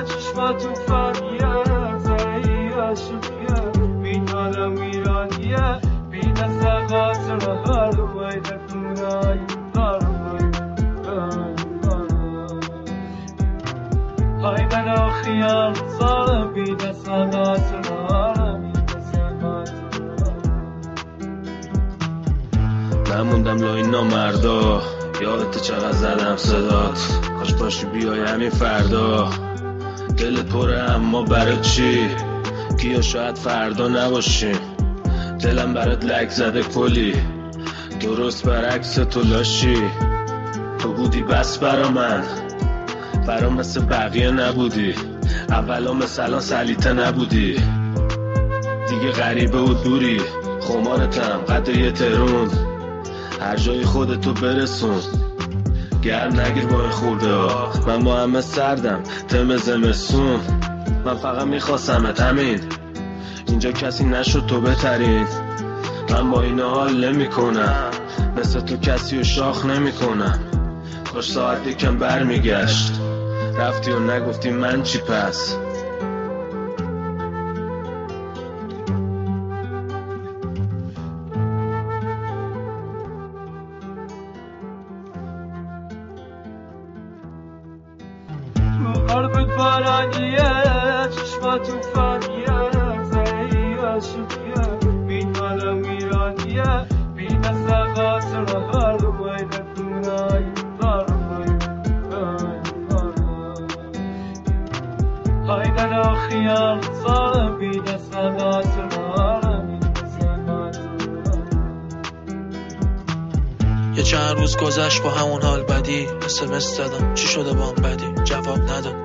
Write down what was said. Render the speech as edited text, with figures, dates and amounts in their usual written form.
چشماتو فانیه زهی عشقیه بیدارم ایرانیه بی دست غاصر هر ویده کنای هایدن و خیال صار بی دست غاصر من موندم لای نامردا یادت چقدر زدم صدات کاش باشی بیای همین فردا دلت پره اما برای چی گیا شاید فردا نباشیم دلم برات لک زده کلی درست برعکس تو لاشی تو بودی بس برا من برام مثل بقیه نبودی اولا مثلا سلیته نبودی دیگه غریبه و دوری خمارتم قد یه ترون هر جای خودتو برسون گرم نگیر با این خورده ها من با همه سردم تم زمستون من فقط میخواستمت همین اینجا کسی نشد تو بهترین من با این حال نمی کنم مثل تو کسی رو شاخ نمی کنم کاش ساعت یکم بر میگشت رفتی و نگفتی من چی پس قلبت بارانیه چشماتو فانیه زهی عشقیه بیدارم ایرانیه بی دست غاصر هر ویده کنای هایدن و خیال صار بی دست غاصر یه چند روز گذشت با همون حال بدی SMS دادم چی شده با هم بدی جواب نداد